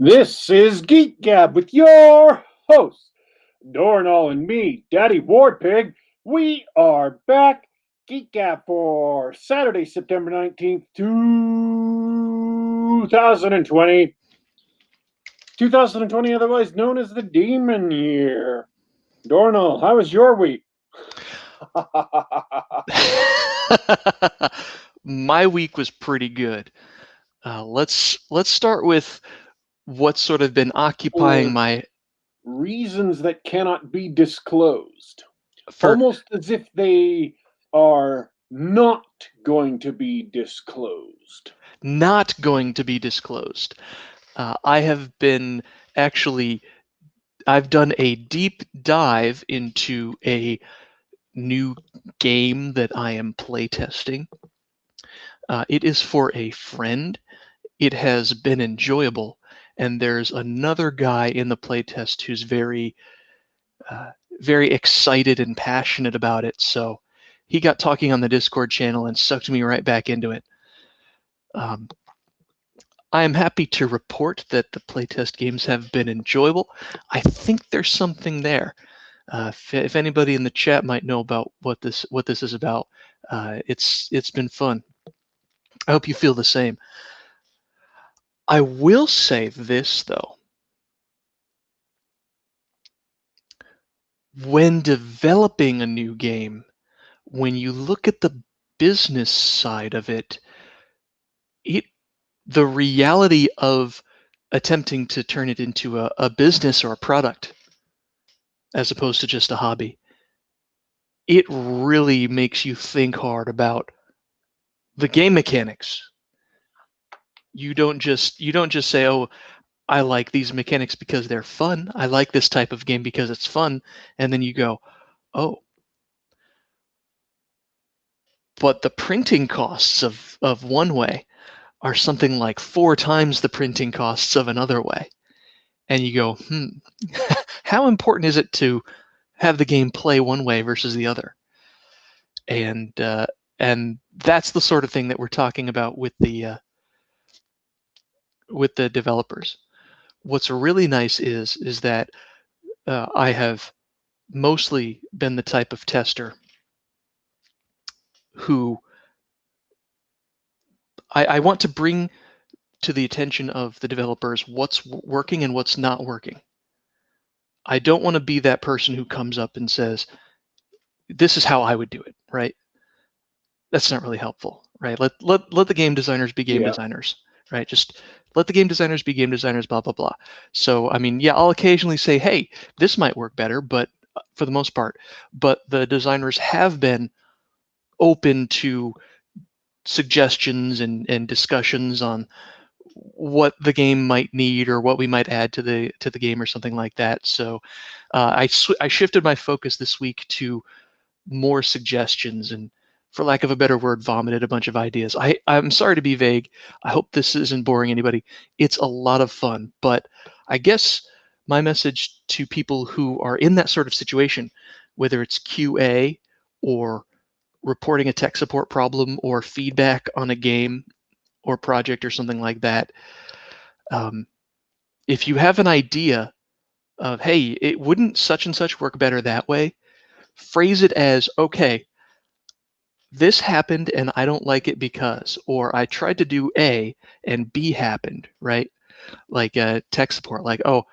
This is Geek Gab with your hosts, Dornall and me, Daddy Warpig. We are back. Geek Gab for Saturday, September 19th, 2020. 2020, otherwise known as the Demon Year. Dornall, how was your week? My week was pretty good. Let's start with what's sort of been occupying For my reasons that cannot be disclosed. for Almost as if they are not going to be disclosed. not going to be disclosed. I have been actually I've done a deep dive into a new game that I am playtesting. It is for a friend. It has been enjoyable, and there's another guy in the playtest who's very excited and passionate about it. So he got talking on the Discord channel and sucked me right back into it. I am happy to report that the playtest games have been enjoyable. I think there's something there. If anybody in the chat might know about what this is about, it's been fun. I hope you feel the same. I will say this though. When developing a new game, when you look at the business side of it, the reality of attempting to turn it into a business or a product as opposed to just a hobby, it really makes you think hard about the game mechanics. You don't just say, oh, I like these mechanics because they're fun. I like this type of game because it's fun. And then you go, oh, but the printing costs of one way are something like 4 times the printing costs of another way. And you go, how important is it to have the game play one way versus the other? And that's the sort of thing that we're talking about with the developers. What's really nice is that I have mostly been the type of tester who I want to bring to the attention of the developers what's working and what's not working. I don't want to be that person who comes up and says, this is how I would do it, right? That's not really helpful, right? Let the game designers be game designers, right? Just let the game designers be game designers, blah, blah, blah. So, I mean, yeah, I'll occasionally say, hey, this might work better, but for the most part, but the designers have been open to suggestions and discussions on what the game might need or what we might add to the game or something like that. So I shifted my focus this week to more suggestions and, for lack of a better word, vomited a bunch of ideas. I'm sorry to be vague. I hope this isn't boring anybody. It's a lot of fun, but I guess my message to people who are in that sort of situation, whether it's QA or reporting a tech support problem or feedback on a game or project or something like that, if you have an idea of, hey, it wouldn't such and such work better that way, phrase it as, okay, this happened and I don't like it because, or I tried to do A and B happened, right? Like tech support, like, oh,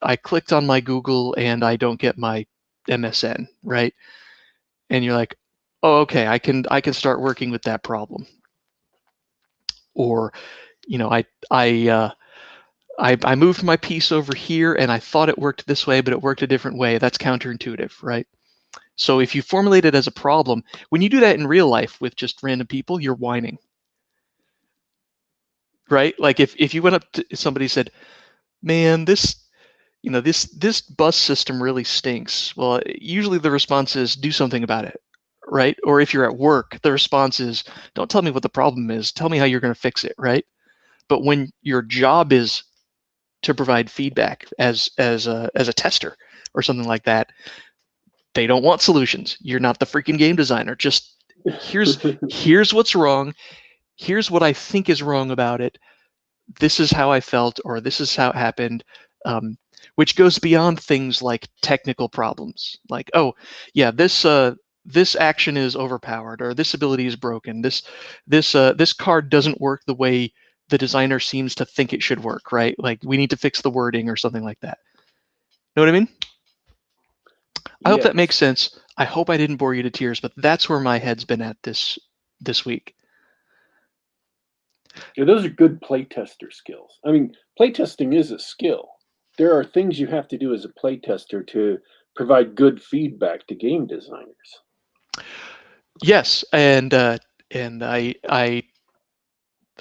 I clicked on my Google and I don't get my MSN, right? And you're like, oh, okay, I can start working with that problem. Or, I moved my piece over here and I thought it worked this way, but it worked a different way. That's counterintuitive, right? So if you formulate it as a problem, when you do that in real life with just random people, you're whining, right? Like if you went up to somebody and said, man, this bus system really stinks. Well, usually the response is do something about it, right? Or if you're at work, the response is don't tell me what the problem is. Tell me how you're going to fix it, right? But when your job is to provide feedback as a tester or something like that, they don't want solutions. You're not the freaking game designer. Just here's what's wrong. Here's what I think is wrong about it. this is how I felt, or this is how it happened, which goes beyond things like technical problems. Like, oh, yeah, this action is overpowered, or this ability is broken. This card doesn't work the way the designer seems to think it should work, right? Like, we need to fix the wording or something like that. Know what I mean? I hope that makes sense. I hope I didn't bore you to tears, but that's where my head's been at this week. Yeah, those are good playtester skills. I mean, playtesting is a skill. There are things you have to do as a playtester to provide good feedback to game designers. Yes, and I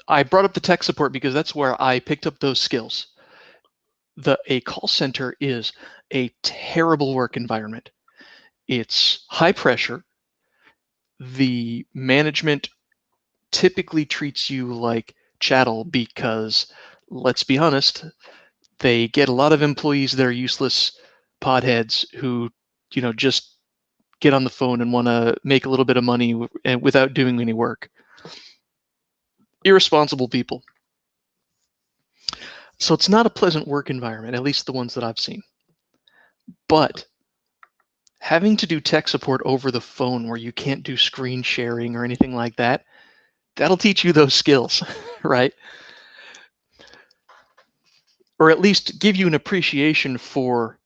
brought up the tech support because that's where I picked up those skills. A call center is a terrible work environment. It's high pressure. The management typically treats you like chattel because, let's be honest, they get a lot of employees that are useless podheads who, just get on the phone and want to make a little bit of money without doing any work. Irresponsible people. So it's not a pleasant work environment, at least the ones that I've seen. But having to do tech support over the phone where you can't do screen sharing or anything like that, that'll teach you those skills, right? Or at least give you an appreciation for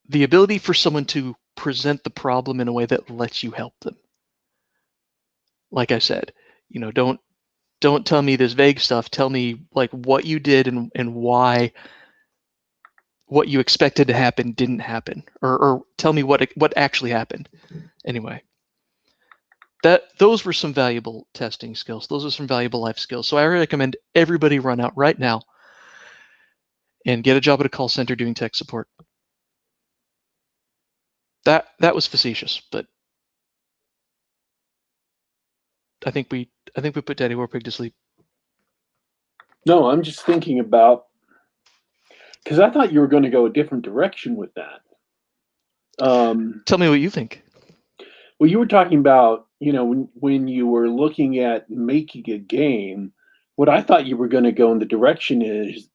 the ability for someone to present the problem in a way that lets you help them. Like I said, don't tell me this vague stuff. Tell me like what you did and why what you expected to happen didn't happen, or tell me what actually happened. Anyway, those were some valuable testing skills. Those are some valuable life skills. So I recommend everybody run out right now and get a job at a call center doing tech support. That was facetious, but I think we put Daddy Warpig to sleep. No, I'm just thinking about, because I thought you were going to go a different direction with that. Tell me what you think. Well, you were talking about, when you were looking at making a game, what I thought you were going to go in the direction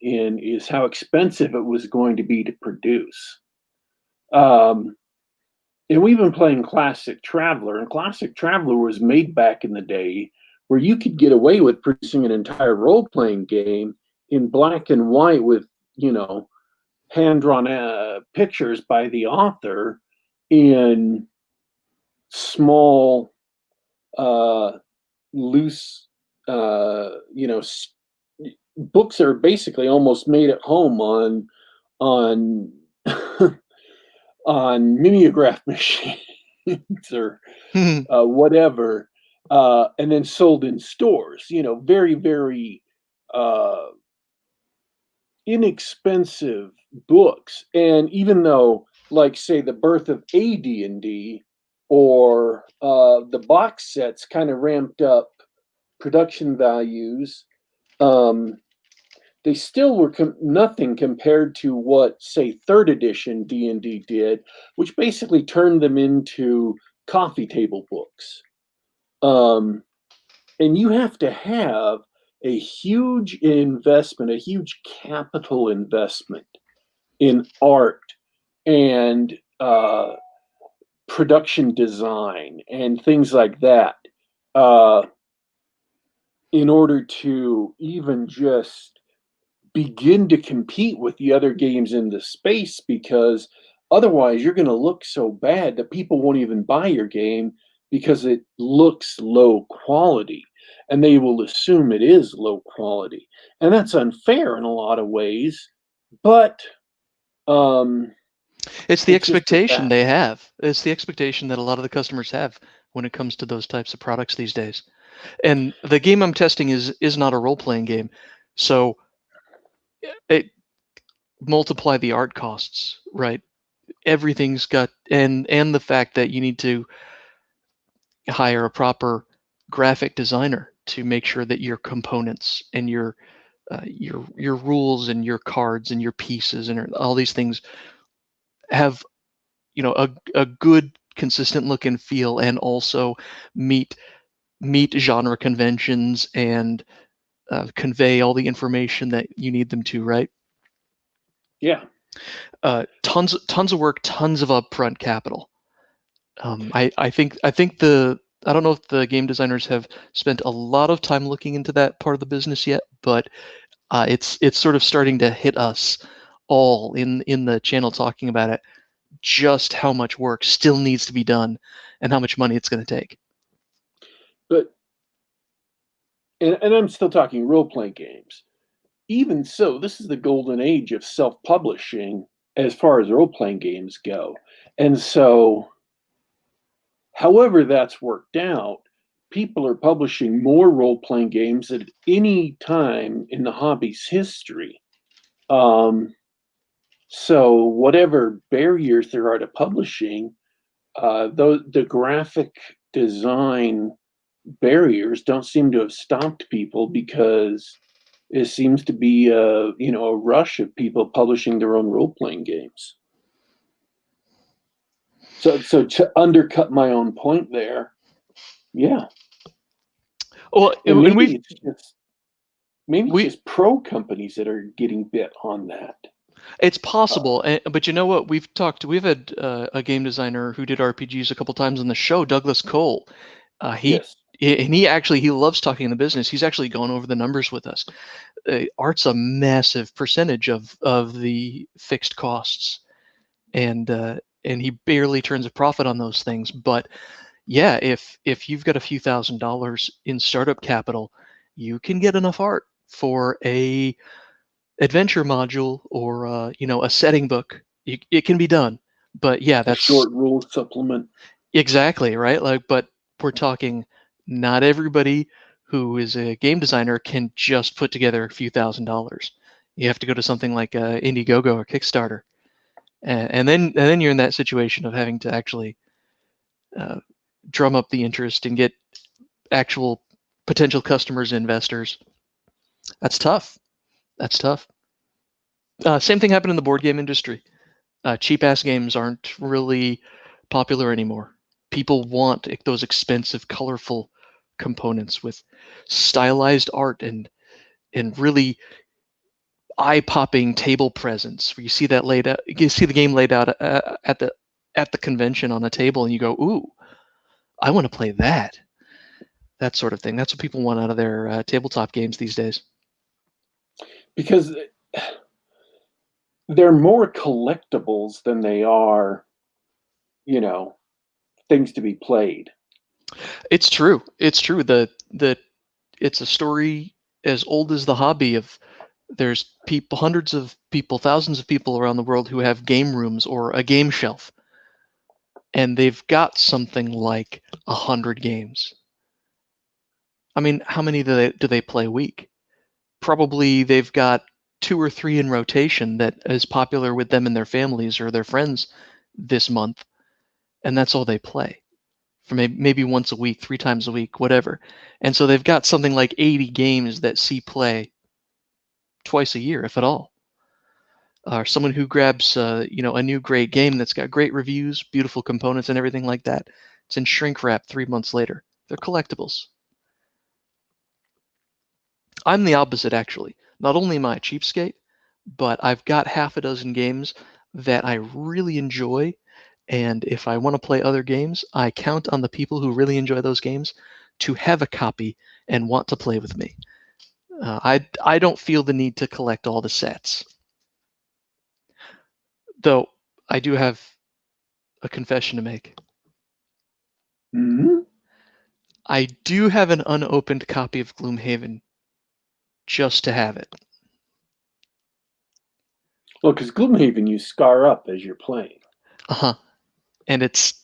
is how expensive it was going to be to produce. And we've been playing Classic Traveler, and Classic Traveler was made back in the day where you could get away with producing an entire role-playing game in black and white with, hand-drawn pictures by the author in small, loose, books are basically almost made at home on on mimeograph machines or whatever, and then sold in stores. Very, very inexpensive books. And even though, like, say, the birth of AD&D or the box sets kind of ramped up production values, they still were nothing compared to what, say, third edition D&D did, which basically turned them into coffee table books. And you have to have a huge investment, a huge capital investment in art and production design and things like that in order to even just begin to compete with the other games in the space, because otherwise you're going to look so bad that people won't even buy your game because it looks low quality, and they will assume it is low quality. And that's unfair in a lot of ways, but it's the expectation they have. It's the expectation that a lot of the customers have when it comes to those types of products these days. And the game I'm testing is not a role-playing game, so it multiply the art costs, right? Everything's got, and the fact that you need to hire a proper graphic designer to make sure that your components and your rules and your cards and your pieces and all these things have a good consistent look and feel, and also meet genre conventions and convey all the information that you need them to, right? Yeah. Tons of work, tons of upfront capital. I think I don't know if the game designers have spent a lot of time looking into that part of the business yet, but it's sort of starting to hit us all in the channel talking about it, just how much work still needs to be done and how much money it's going to take. But and I'm still talking role-playing games. Even so, this is the golden age of self-publishing as far as role-playing games go. And so, however that's worked out, people are publishing more role-playing games at any time in the hobby's history. So whatever barriers there are to publishing, the graphic design barriers don't seem to have stopped people because it seems to be a rush of people publishing their own role-playing games. So to undercut my own point there, yeah. Well, And and maybe it's just pro companies that are getting bit on that. it's possible, but you know what? We've had a game designer who did RPGs a couple times on the show, Douglas Cole. Yes. He loves talking in the business. He's actually gone over the numbers with us. Art's a massive percentage of the fixed costs, and he barely turns a profit on those things. But yeah, if you've got a few $1,000s in startup capital, you can get enough art for a adventure module or a setting book. It can be done. But yeah, A that's short rule supplement. exactly right. Like, but we're talking not everybody who is a game designer can just put together a few $1,000s. You have to go to something like Indiegogo or Kickstarter, and then you're in that situation of having to actually drum up the interest and get actual potential customers, investors. That's tough. That's tough. Same thing happened in the board game industry. Cheap ass games aren't really popular anymore. People want those expensive, colorful components with stylized art and really eye-popping table presence. Where you see that laid out, you see the game laid out at the convention on a table, and you go, "Ooh, I want to play that." That sort of thing. That's what people want out of their tabletop games these days. Because they're more collectibles than they are, things to be played. It's true. It's true. It's a story as old as the hobby of there's people, hundreds of people, thousands of people around the world who have game rooms or a game shelf, and they've got something like 100 games. I mean, how many do they play a week? Probably they've got 2 or 3 in rotation that is popular with them and their families or their friends this month, and that's all they play for maybe once a week, 3 times a week, whatever. And so they've got something like 80 games that see play twice a year, if at all. Or someone who grabs a new great game that's got great reviews, beautiful components, and everything like that. It's in shrink wrap 3 months later. They're collectibles. I'm the opposite, actually. Not only am I a cheapskate, but I've got half a dozen games that I really enjoy. And if I want to play other games, I count on the people who really enjoy those games to have a copy and want to play with me. I don't feel the need to collect all the sets. Though I do have a confession to make. Mm-hmm. I do have an unopened copy of Gloomhaven just to have it. Well, because Gloomhaven you scar up as you're playing. Uh-huh. And it's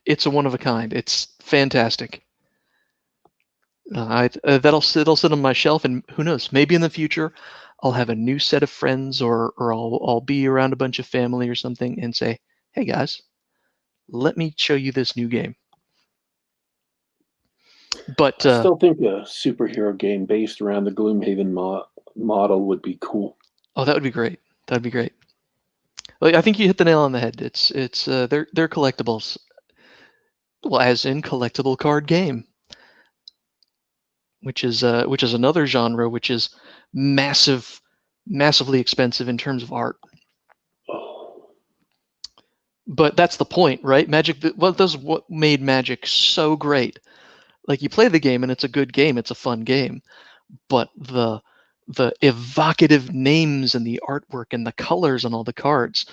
a one of a kind. It's fantastic. That'll sit on my shelf, and who knows? Maybe in the future, I'll have a new set of friends, or I'll be around a bunch of family or something, and say, "Hey guys, let me show you this new game." But I still think a superhero game based around the Gloomhaven model would be cool. oh, that would be great. That'd be great. Like, I think you hit the nail on the head. They're collectibles. Well, as in collectible card game. which is another genre which is massively expensive in terms of art. Oh. But that's the point, right? Magic. What made Magic so great? Like, you play the game and it's a good game, it's a fun game, but the evocative names and the artwork and the colors on all the cards,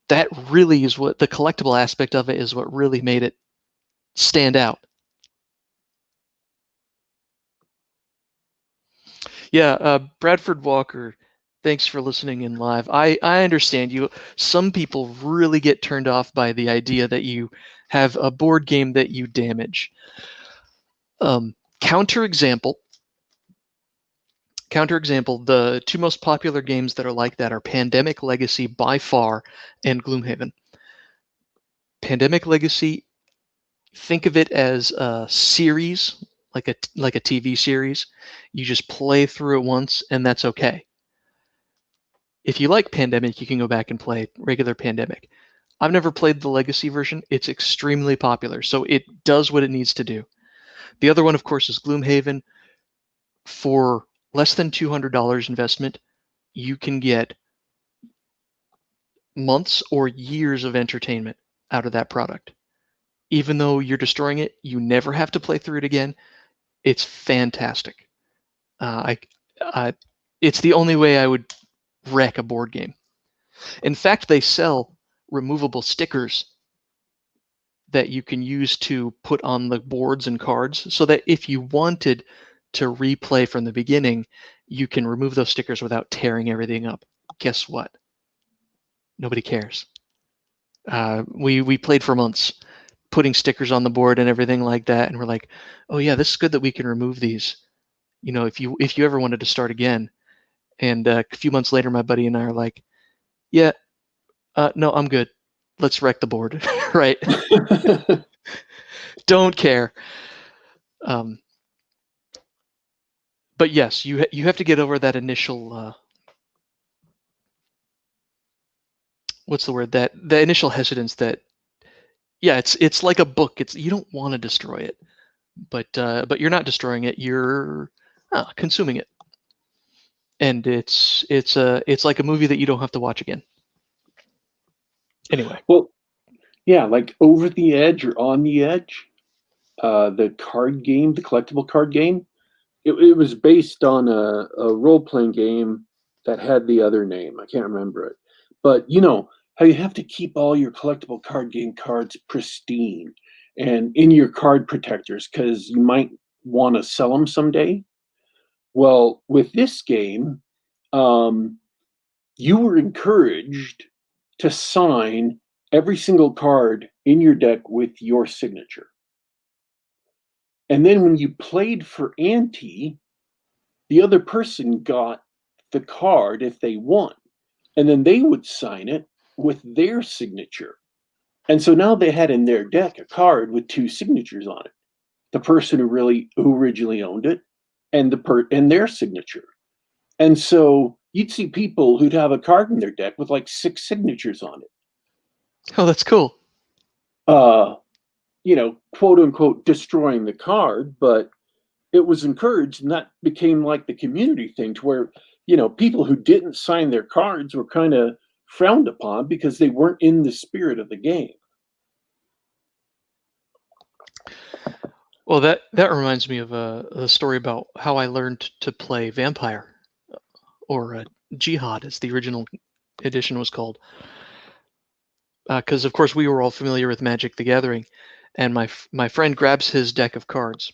that really is what the collectible aspect of it is, what really made it stand out. Yeah, Bradford Walker, thanks for listening in live. I understand you. Some people really get turned off by the idea that you have a board game that you damage. Counterexample, the two most popular games that are like that are Pandemic Legacy by far and Gloomhaven. Pandemic Legacy, think of it as a series, like a TV series. You just play through it once, and that's okay. If you like Pandemic, you can go back and play regular Pandemic. I've never played the Legacy version. It's extremely popular, so it does what it needs to do. The other one, of course, is Gloomhaven. For less than $200 investment, you can get months or years of entertainment out of that product. Even though you're destroying it, you never have to play through it again. It's fantastic. It's the only way I would wreck a board game. In fact, they sell removable stickers that you can use to put on the boards and cards, so that if you wanted to replay from the beginning, you can remove those stickers without tearing everything up. Guess what? Nobody cares. We played for months, putting stickers on the board and everything like that, and we're like, oh yeah, this is good that we can remove these. If you ever wanted to start again. And a few months later, my buddy and I are like, yeah, no, I'm good. Let's wreck the board, right? Don't care. But yes, you have to get over that initial what's the word, that the initial hesitance that, yeah, it's like a book. You don't want to destroy it, but you're not destroying it. You're consuming it, and it's like a movie that you don't have to watch again. Anyway. Well, yeah, like Over the Edge or On the Edge, the card game, the collectible card game. It was based on a role playing game that had the other name. I can't remember it. But you know how you have to keep all your collectible card game cards pristine and in your card protectors because you might want to sell them someday. Well, with this game, um, you were encouraged to sign every single card in your deck with your signature. And then when you played for ante, the other person got the card if they won, and then they would sign it with their signature. And so now they had in their deck a card with two signatures on it: the person who originally owned it, and and their signature. And so you'd see people who'd have a card in their deck with like six signatures on it. Oh, that's cool. Uh, quote unquote, destroying the card, but it was encouraged, and that became like the community thing to where, people who didn't sign their cards were kind of frowned upon because they weren't in the spirit of the game. Well, that reminds me of a story about how I learned to play Vampire, or Jihad, as the original edition was called. Because of course we were all familiar with Magic the Gathering, and my friend grabs his deck of cards.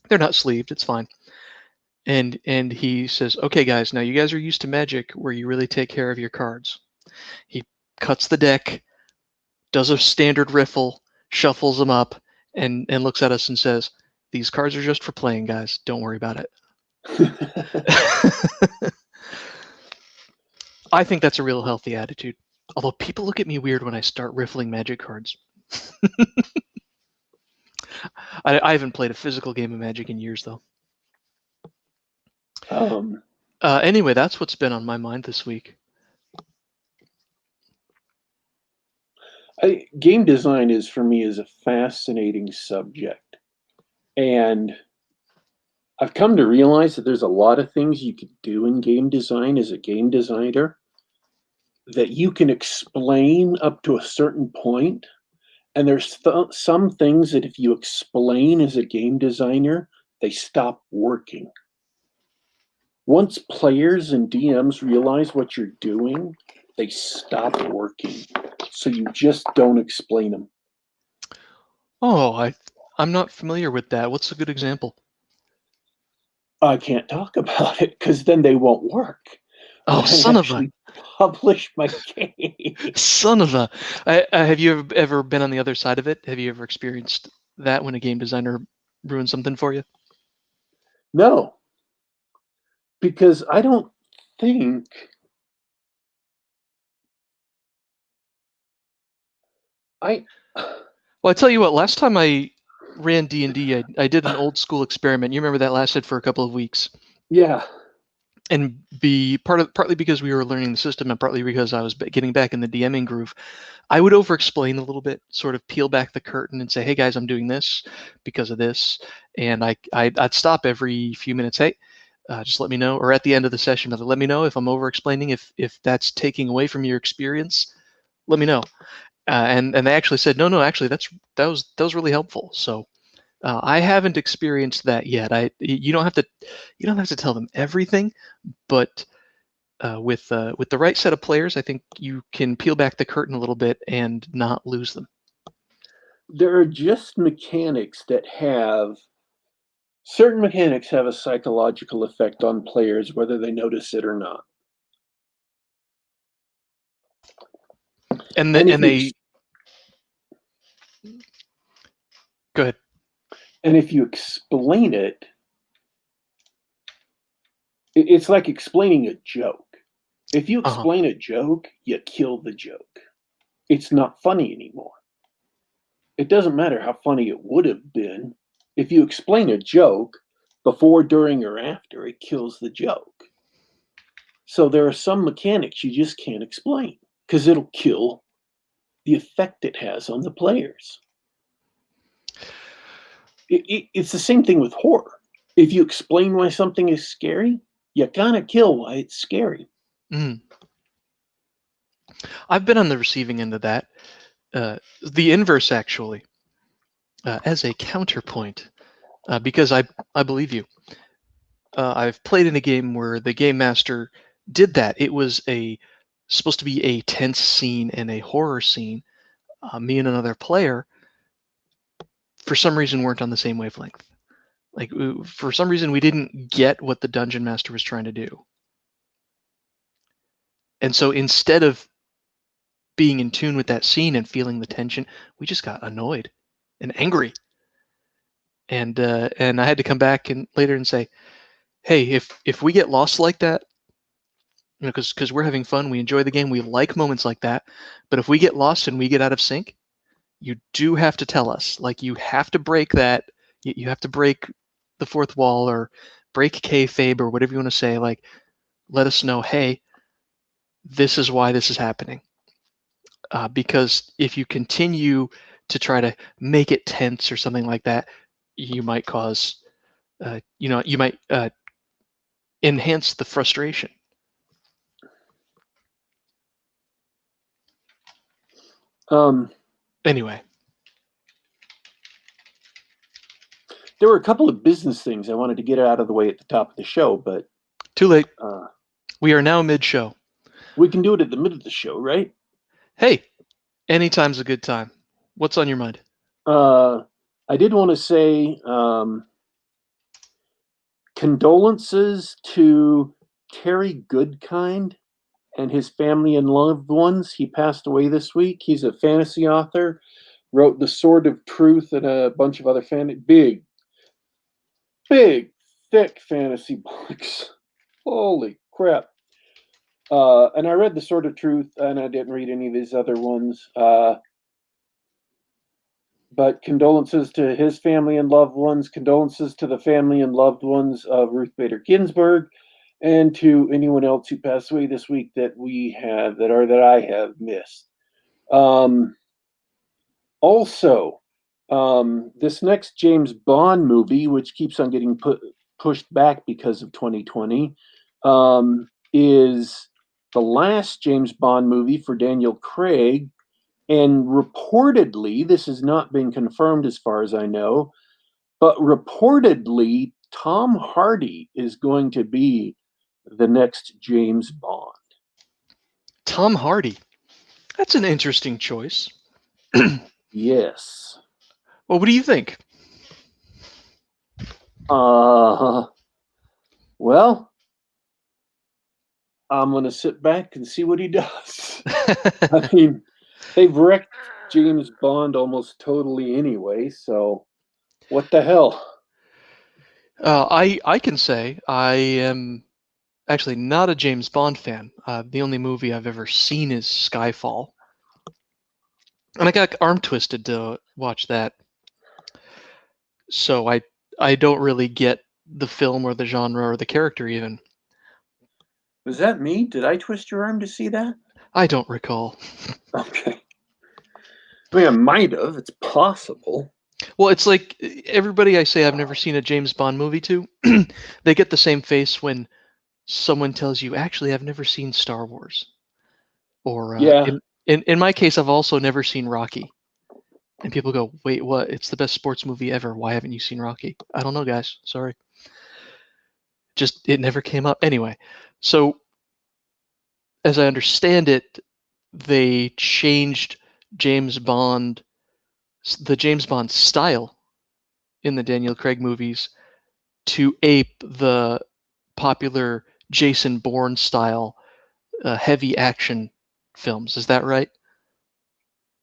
They're not sleeved, it's fine. And he says, "Okay, guys, now you guys are used to Magic where you really take care of your cards." He cuts the deck, does a standard riffle, shuffles them up, and looks at us and says, "These cards are just for playing, guys. Don't worry about it." I think that's a real healthy attitude. Although people look at me weird when I start riffling Magic cards. I haven't played a physical game of Magic in years, though. Anyway, that's what's been on my mind this week. Game design for me is a fascinating subject. And I've come to realize that there's a lot of things you could do in game design as a game designer that you can explain up to a certain point. And there's some things that if you explain as a game designer, they stop working. Once players and DMs realize what you're doing, they stop working. So you just don't explain them. Oh, I'm not familiar with that. What's a good example? I can't talk about it because then they won't work Oh, when I son of a actually publish my game. son of a. Have you ever been on the other side of it? Have you ever experienced that when a game designer ruins something for you? No, because I don't think I. Well, I tell you what. Last time I ran D&D, I did an old school experiment. You remember that lasted for a couple of weeks, Yeah, and partly because we were learning the system, and partly because I was getting back in the DMing groove. I would over-explain a little bit, sort of peel back the curtain and say, "Hey guys, I'm doing this because of this," and I'd stop every few minutes. Hey, just let me know, or at the end of the session, let me know if I'm over-explaining. If that's taking away from your experience, let me know. And they actually said, no, actually that was really helpful. So I haven't experienced that yet. You don't have to tell them everything, but with the right set of players, I think you can peel back the curtain a little bit and not lose them. there are just mechanics that have certain mechanics have a psychological effect on players, whether they notice it or not. And And if you they go ahead. and if you explain it, it's like explaining a joke. If you Uh-huh. explain a joke, you kill the joke. It's not funny anymore. It doesn't matter how funny it would have been. If you explain a joke before, during, or after, it kills the joke. So there are some mechanics you just can't explain because it'll kill the effect it has on the players. It's the same thing with horror. If you explain why something is scary, you kind of kill why it's scary. Mm. I've been on the receiving end of that. The inverse, actually, as a counterpoint, because I believe you. I've played in a game where the game master did that. It was supposed to be a tense scene and a horror scene. Me and another player, for some reason, weren't on the same wavelength. Like for some reason, we didn't get what the dungeon master was trying to do. And so instead of being in tune with that scene and feeling the tension, we just got annoyed and angry. And I had to come back and later and say, hey, if we get lost like that, because we're having fun, we enjoy the game, we like moments like that, but if we get lost and we get out of sync, you do have to tell us. Like you have to break that. You have to break the fourth wall or break kayfabe or whatever you want to say. Like let us know, hey, this is why this is happening. Because if you continue to try to make it tense or something like that, you might cause, you might enhance the frustration. Anyway, There were a couple of business things I wanted to get out of the way at the top of the show, but too late. We are now mid-show. we can do it at the middle of the show, right? Hey, anytime's a good time. What's on your mind? I did want to say condolences to Terry Goodkind and his family and loved ones. He passed away this week. He's a fantasy author, wrote The Sword of Truth and a bunch of other big, thick fantasy books. Holy crap. And I read The Sword of Truth, and I didn't read any of his other ones. But condolences to his family and loved ones, condolences to the family and loved ones of Ruth Bader Ginsburg, and to anyone else who passed away this week that that I have missed. Also, This next James Bond movie, which keeps on getting pushed back because of 2020, is the last James Bond movie for Daniel Craig. And reportedly, this has not been confirmed as far as I know, but reportedly, Tom Hardy is going to be the next James Bond. Tom Hardy. That's an interesting choice. Yes. Well, what do you think? Well, I'm going to sit back and see what he does. I mean, they've wrecked James Bond almost totally anyway, so what the hell? I can say I am actually not a James Bond fan. The only movie I've ever seen is Skyfall, and I got arm twisted to watch that. So I don't really get the film or the genre or the character even. Was that me? Did I twist your arm to see that? I don't recall. Okay. I mean, I might have. It's possible. Well, it's like everybody I say I've never seen a James Bond movie to, they get the same face when someone tells you, actually, I've never seen Star Wars. Or Yeah. in my case, I've also never seen Rocky. And people go, wait, what? It's the best sports movie ever. Why haven't you seen Rocky? I don't know, guys. Sorry. Just, it never came up. Anyway, so as I understand it, they changed James Bond, the James Bond style in the Daniel Craig movies to ape the popular Jason Bourne style heavy action films. Is that right?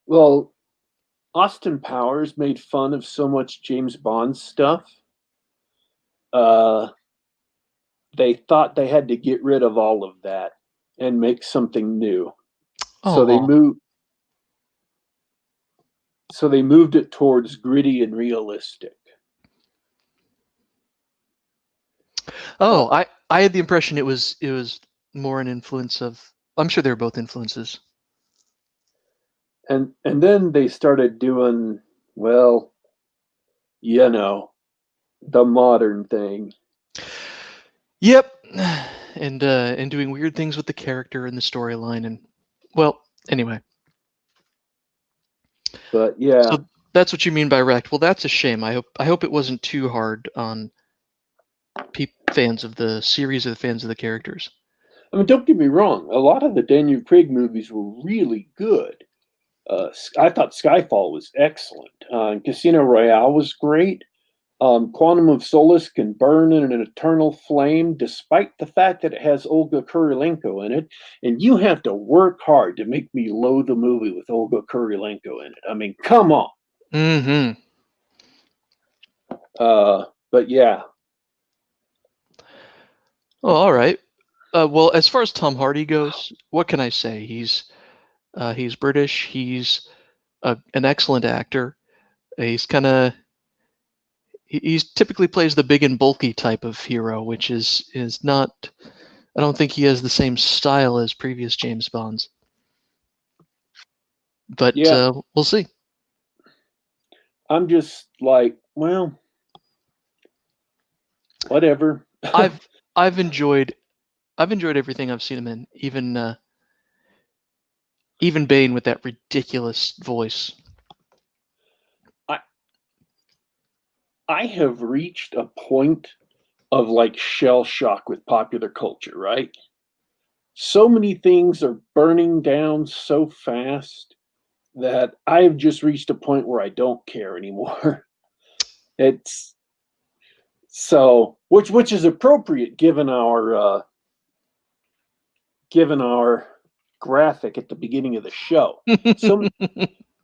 Well, Austin Powers made fun of so much James Bond stuff. Uh, they thought they had to get rid of all of that and make something new. So they Oh, moved. So they moved it towards gritty and realistic. oh, Uh, I had the impression it was more an influence of. I'm sure they're both influences. and then they started doing, well, you know, the modern thing. Yep, and doing weird things with the character and the storyline and well, anyway. But yeah, So that's what you mean by wrecked. Well, that's a shame. I hope it wasn't too hard on fans of the series or the fans of the characters. I mean, don't get me wrong. A lot of the Daniel Craig movies were really good. I thought Skyfall was excellent. Casino Royale was great. Quantum of Solace can burn in an eternal flame, despite the fact that it has Olga Kurilenko in it. And you have to work hard to make me loathe a movie with Olga Kurilenko in it. I mean, come on. Mm-hmm. But yeah, Oh, all right. Well, as far as Tom Hardy goes, what can I say? He's British. He's an excellent actor. He's kind of he's typically plays the big and bulky type of hero, which is not. I don't think he has the same style as previous James Bonds, but yeah. we'll see. I'm just like, well, whatever. I've I've enjoyed everything I've seen him in, even Bane with that ridiculous voice. I I have reached a point of like shell shock with popular culture, right? So many things are burning down so fast that I've just reached a point where I don't care anymore. It's so which is appropriate given our graphic at the beginning of the show. So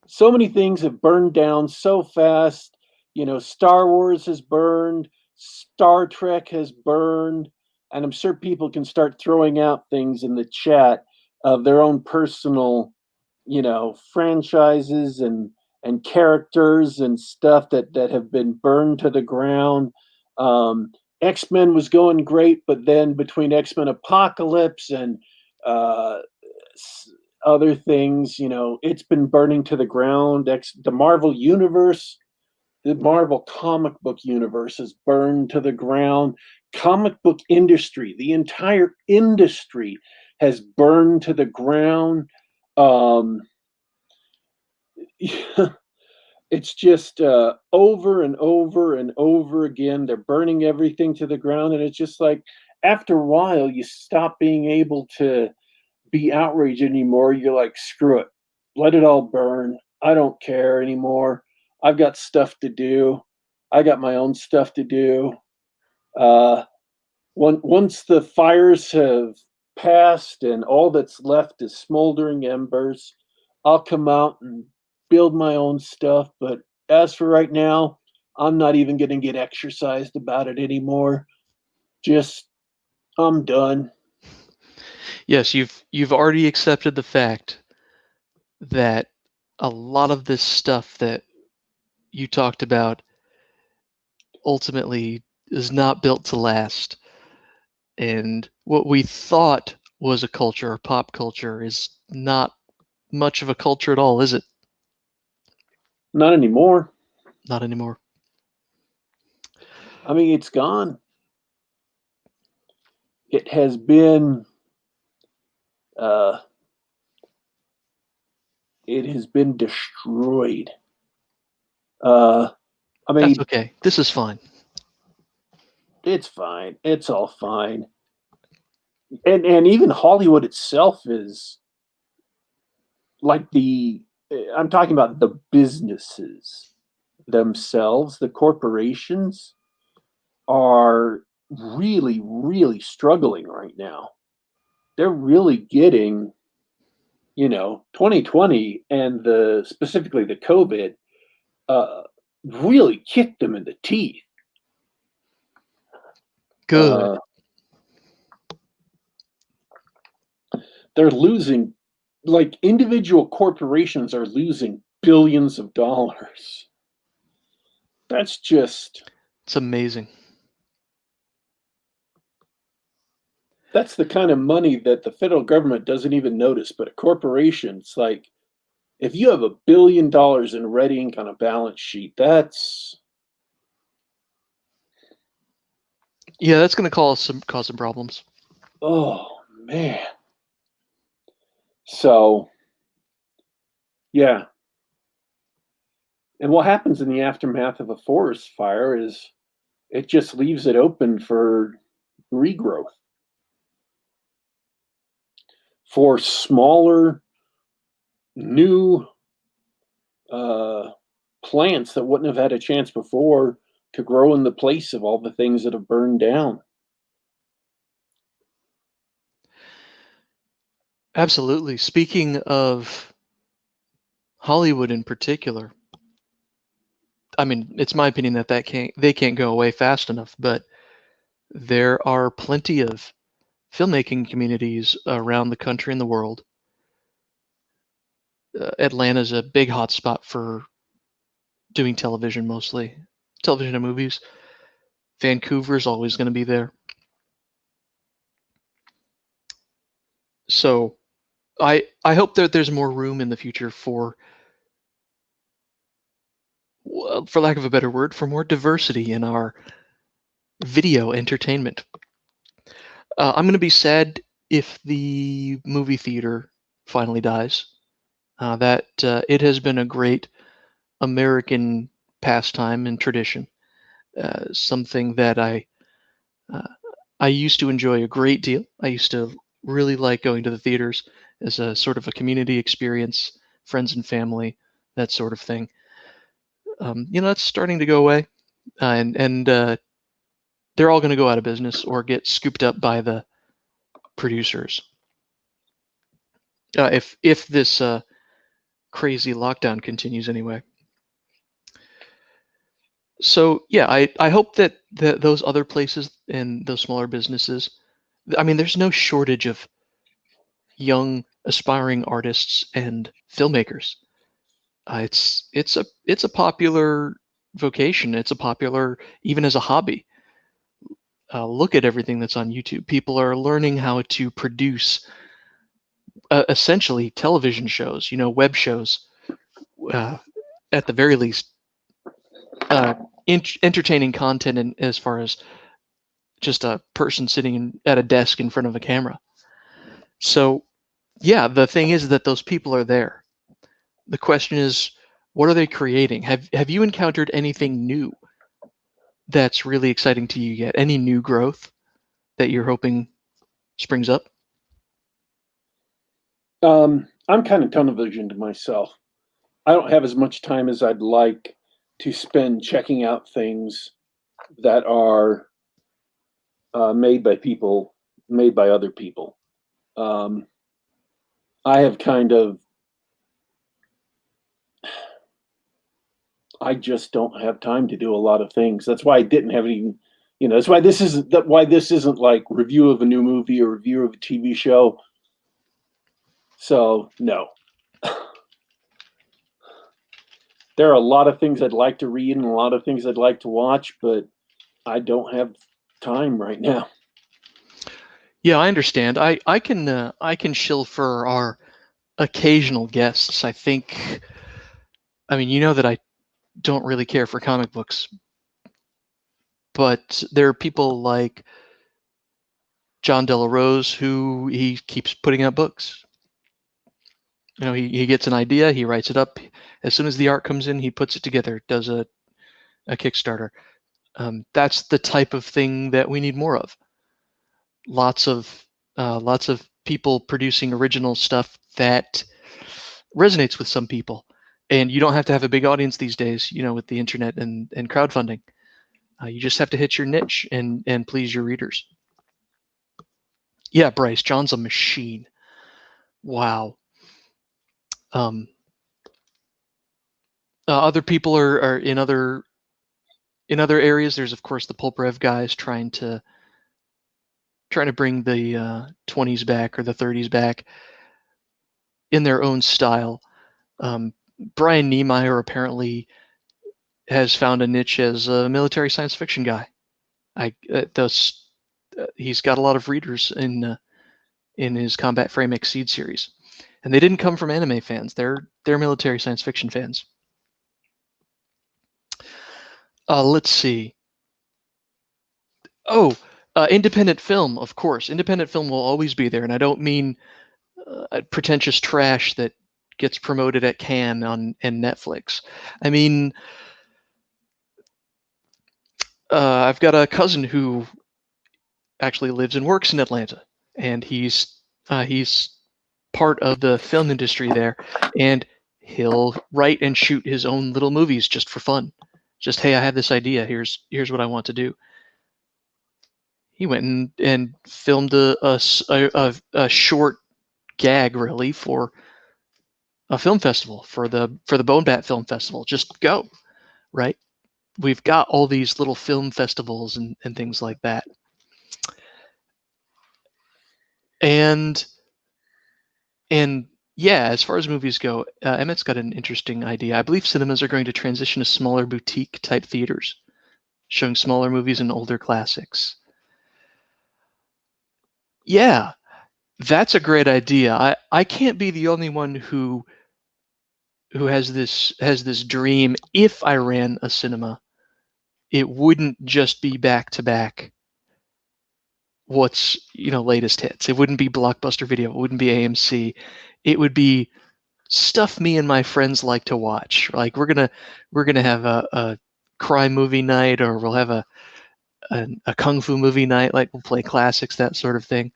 so many things have burned down so fast. You know, Star Wars has burned, Star Trek has burned, and I'm sure people can start throwing out things in the chat of their own personal, franchises and characters and stuff that have been burned to the ground. X-Men was going great, but then between X-Men Apocalypse and uh, other things, it's been burning to the ground. The Marvel Universe The Marvel comic book universe is burned to the ground. Comic book industry, the entire industry has burned to the ground. Um, it's just over and over and over again. They're burning everything to the ground, and it's just like after a while, you stop being able to be outraged anymore. You're like, screw it, let it all burn. I don't care anymore. I've got stuff to do. I got my own stuff to do. Uh, once the fires have passed and all that's left is smoldering embers, I'll come out and build my own stuff. But as for right now, I'm not even going to get exercised about it anymore. Just, I'm done. Yes, you've already accepted the fact that a lot of this stuff that you talked about ultimately is not built to last. And what we thought was a culture or pop culture is not much of a culture at all, is it? Not anymore. Not anymore. I mean, it's gone. It has been uh, it has been destroyed. Uh, I That's mean, okay. This is fine. it's fine. It's all fine. And even Hollywood itself is like I'm talking about the businesses themselves, the corporations are really, really struggling right now. They're really getting, 2020 and specifically the COVID uh, really kicked them in the teeth. Good. Uh, they're losing, like individual corporations are losing billions of dollars. That's just, It's amazing. that's the kind of money that the federal government doesn't even notice, but a corporation, it's like, if you have $1 billion in red ink on a balance sheet, that's, Yeah, that's going to cause some problems. oh man. So, yeah. And what happens in the aftermath of a forest fire is it just leaves it open for regrowth for smaller, new uh, plants that wouldn't have had a chance before to grow in the place of all the things that have burned down. Absolutely. Speaking of Hollywood in particular, I mean, it's my opinion that they can't go away fast enough, but there are plenty of filmmaking communities around the country and the world. Atlanta's a big hotspot for doing television, mostly television and movies. Vancouver's always going to be there. So I hope that there's more room in the future for, well, for lack of a better word, for more diversity in our video entertainment. I'm going to be sad if the movie theater finally dies. That it has been a great American pastime and tradition. Something that uh, I used to enjoy a great deal. I used to really like going to the theaters as a sort of a community experience, friends and family, that sort of thing. That's starting to go away, and they're all going to go out of business or get scooped up by the producers. If this crazy lockdown continues anyway. So yeah, I hope that those other places and those smaller businesses, I mean, there's no shortage of young aspiring artists and filmmakers. It's a popular vocation. It's a popular even as a hobby. Look at everything that's on YouTube. People are learning how to produce essentially television shows, web shows, uh, at the very least, entertaining content in, as far as just a person sitting at a desk in front of a camera. So, yeah, the thing is that those people are there. The question is, what are they creating? Have you encountered anything new that's really exciting to you yet? Any new growth that you're hoping springs up? I'm kind of tunnel visioned myself. I don't have as much time as I'd like to spend checking out things that are made by people, made by other people. Um, I have kind of, I just don't have time to do a lot of things. That's why I didn't have any, that's why this isn't like review of a new movie or review of a TV show. So no, there are a lot of things I'd like to read and a lot of things I'd like to watch, but I don't have time right now. Yeah, I understand. I can shill for our occasional guests. I think, I mean, you know that I don't really care for comic books, but there are people like John Delarose who he keeps putting out books. He gets an idea, he writes it up. As soon as the art comes in, he puts it together, does a Kickstarter. That's the type of thing that we need more of. Lots of people producing original stuff that resonates with some people. And you don't have to have a big audience these days, with the internet and crowdfunding. You just have to hit your niche and please your readers. Yeah, Bryce, John's a machine. Wow. Other people are in other areas. There's of course the Pulp Rev guys trying to bring the 20s back or the 30s back in their own style. Brian Niemeyer apparently has found a niche as a military science fiction guy. He's got a lot of readers in his Combat Frame Exceed series, and they didn't come from anime fans. They're military science fiction fans. Let's see. Oh, independent film, of course. Independent film will always be there, and I don't mean pretentious trash that gets promoted at Cannes and Netflix. I mean, I've got a cousin who actually lives and works in Atlanta, and he's part of the film industry there, and he'll write and shoot his own little movies just for fun. Just, hey, I have this idea. Here's what I want to do. He went and filmed a short gag, really, for a film festival, for the Bone Bat Film Festival. Just go, right? We've got all these little film festivals and things like that. And yeah, as far as movies go, Emmett's got an interesting idea. I believe cinemas are going to transition to smaller boutique type theaters, showing smaller movies and older classics. Yeah, that's a great idea. I can't be the only one who has this dream. If I ran a cinema, it wouldn't just be back to back what's latest hits. It wouldn't be Blockbuster Video. It wouldn't be AMC. It would be stuff me and my friends like to watch. Like we're gonna have a crime movie night, or we'll have a kung fu movie night. Like we'll play classics, that sort of thing.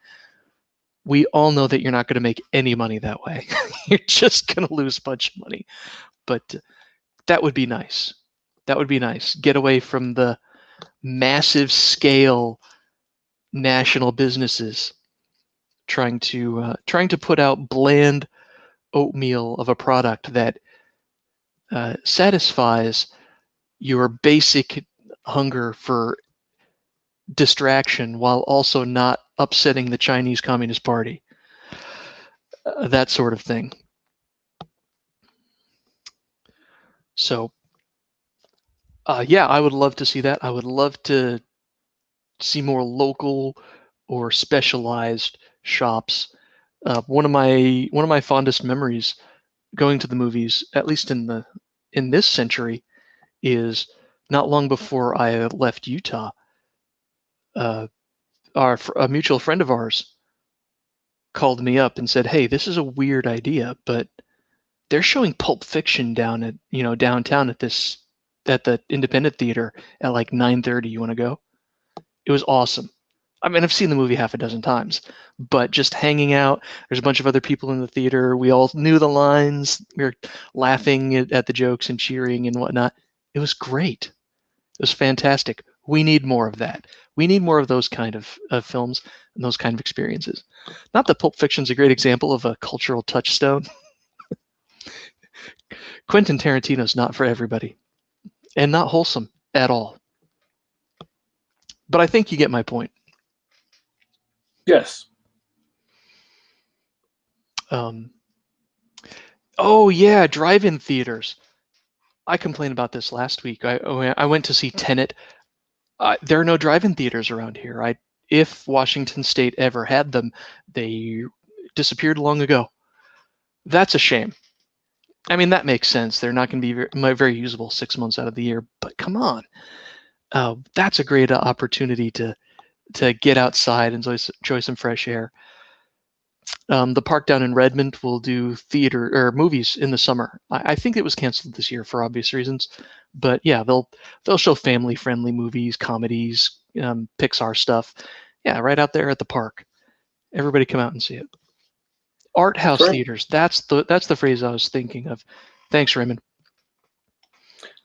We all know that you're not going to make any money that way. You're just going to lose a bunch of money. But that would be nice. That would be nice. Get away from the massive scale national businesses trying to put out bland oatmeal of a product that satisfies your basic hunger for distraction while also not upsetting the Chinese Communist Party. That sort of thing. So, yeah, I would love to see that. I would love to see more local or specialized shops. One of my fondest memories going to the movies, at least in this century, is not long before I left Utah, a mutual friend of ours called me up and said, "Hey, this is a weird idea, but they're showing Pulp Fiction down at downtown at the Independent Theater at like 9:30. You want to go?" It was awesome. I mean, I've seen the movie half a dozen times, but just hanging out, there's a bunch of other people in the theater. We all knew the lines. We were laughing at the jokes and cheering and whatnot. It was great. It was fantastic. We need more of that. We need more of those kind of films and those kind of experiences. Not that Pulp Fiction's a great example of a cultural touchstone. Quentin Tarantino's not for everybody and not wholesome at all. But I think you get my point. Yes. Oh yeah, drive-in theaters. I complained about this last week. I went to see Tenet. There are no drive-in theaters around here. If Washington State ever had them, they disappeared long ago. That's a shame. I mean, that makes sense. They're not going to be very usable 6 months out of the year. But come on, that's a great opportunity to get outside and enjoy some fresh air. The park down in Redmond will do theater or movies in the summer. I think it was canceled this year for obvious reasons, but yeah, they'll show family-friendly movies, comedies, Pixar stuff. Yeah, right out there at the park. Everybody come out and see it. Art house Right. theaters. That's the phrase I was thinking of. Thanks, Raymond.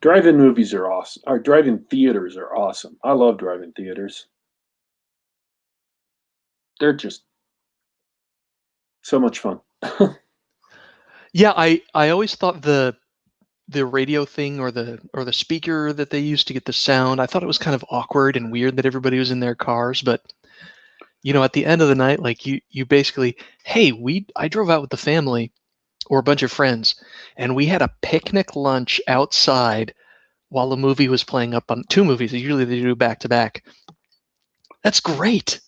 Drive-in movies are awesome. Our drive-in theaters are awesome. I love drive-in theaters. They're just so much fun. Yeah, I always thought the radio thing or the speaker that they used to get the sound, I thought it was kind of awkward and weird that everybody was in their cars, but at the end of the night, like you basically, hey, I drove out with the family or a bunch of friends, and we had a picnic lunch outside while the movie was playing up on two movies. Usually they do back to back. That's great.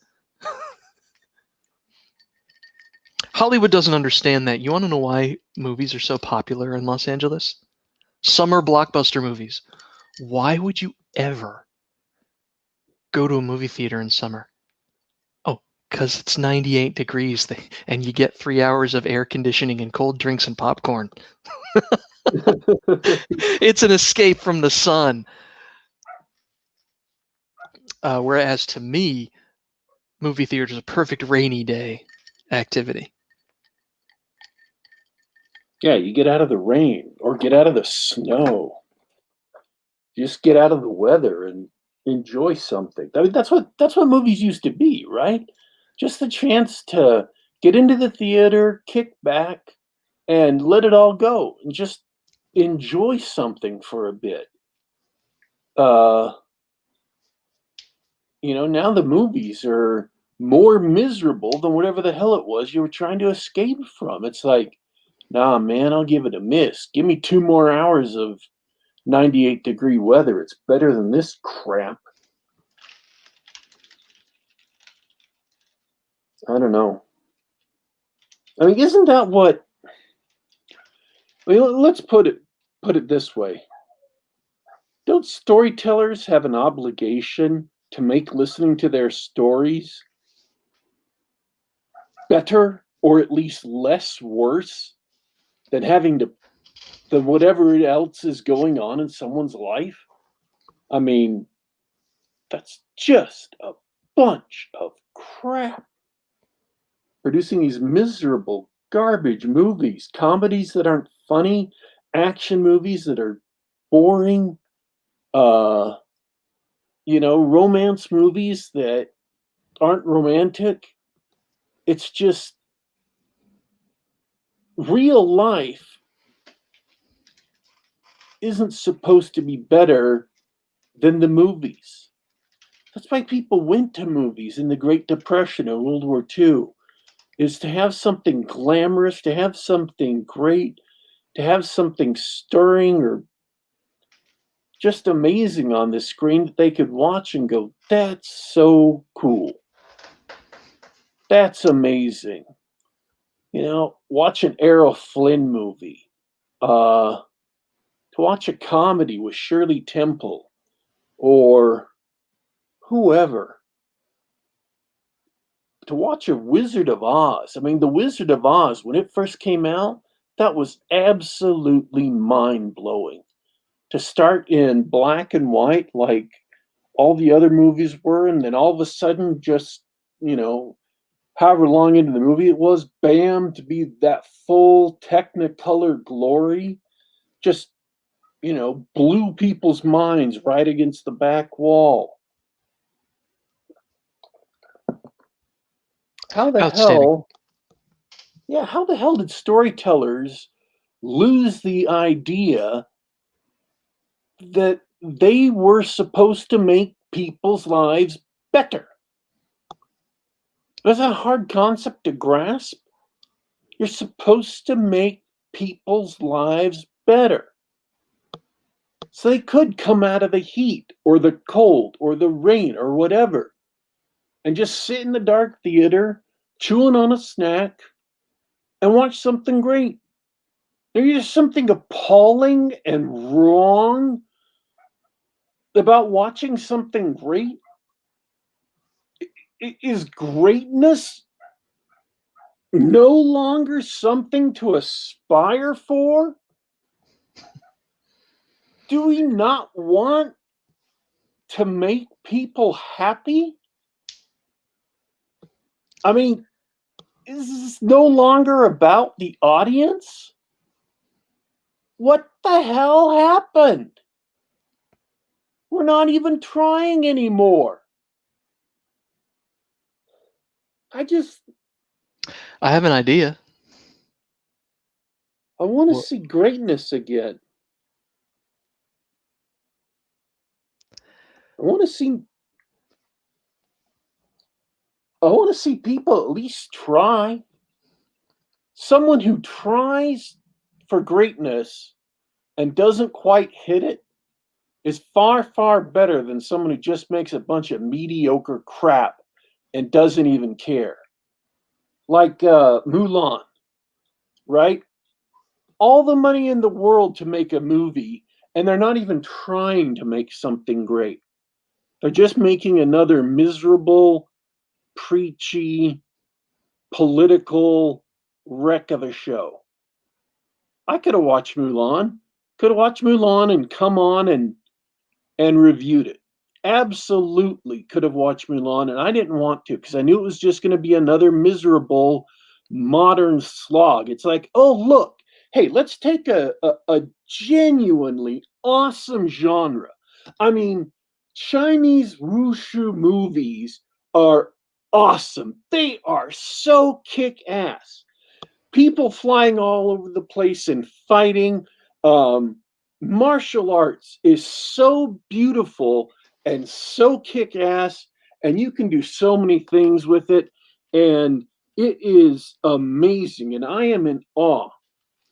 Hollywood doesn't understand that. You want to know why movies are so popular in Los Angeles? Summer blockbuster movies. Why would you ever go to a movie theater in summer? Oh, because it's 98 degrees and you get 3 hours of air conditioning and cold drinks and popcorn. It's an escape from the sun. Whereas to me, movie theater is a perfect rainy day activity. Yeah, you get out of the rain or get out of the snow. Just get out of the weather and enjoy something. I mean, that's what movies used to be, right? Just the chance to get into the theater, kick back, and let it all go, and just enjoy something for a bit. Uh, now the movies are more miserable than whatever the hell it was you were trying to escape from. It's like, nah, man, I'll give it a miss. Give me 2 more hours of 98-degree weather. It's better than this crap. I don't know. I mean, isn't that what? Well, let's put it this way. Don't storytellers have an obligation to make listening to their stories better or at least less worse than than whatever else is going on in someone's life? I mean, that's just a bunch of crap. Producing these miserable garbage movies, comedies that aren't funny, action movies that are boring, uh, romance movies that aren't romantic. It's just real life isn't supposed to be better than the movies. That's why people went to movies in the Great Depression and World War II, is to have something glamorous, to have something great, to have something stirring or just amazing on the screen that they could watch and go, that's so cool. That's amazing. Watch an Errol Flynn movie. To watch a comedy with Shirley Temple or whoever to watch a Wizard of Oz. I mean, the Wizard of Oz, when it first came out, that was absolutely mind blowing. To start in black and white, like all the other movies were, and then all of a sudden, just, you know, however long into the movie it was, bam, to be that full Technicolor glory, just, blew people's minds right against the back wall. How the Outstanding. hell, yeah, how the hell did storytellers lose the idea that they were supposed to make people's lives better? That's a hard concept to grasp. You're supposed to make people's lives better. So they could come out of the heat or the cold or the rain or whatever and just sit in the dark theater, chewing on a snack, and watch something great. There's something appalling and wrong about watching something great. Is greatness no longer something to aspire for? Do we not want to make people happy? I mean, is this no longer about the audience? What the hell happened? We're not even trying anymore. I I have an idea. want to Well, see greatness again. I want to see people at least try. Someone who tries for greatness and doesn't quite hit it is far, far better than someone who just makes a bunch of mediocre crap and doesn't even care. Like Mulan, right? All the money in the world to make a movie, and they're not even trying to make something great. They're just making another miserable, preachy, political wreck of a show. I could have watched Mulan. Could have watched Mulan and come on and reviewed it. Absolutely could have watched Mulan, and I didn't want to because I knew it was just going to be another miserable modern slog. It's like, oh, look, hey, let's take a genuinely awesome genre. I mean, Chinese wushu movies are awesome. They are so kick ass. People flying all over the place and fighting. Um, Martial arts is so beautiful and so kick ass, and you can do so many things with it. And it is amazing. And I am in awe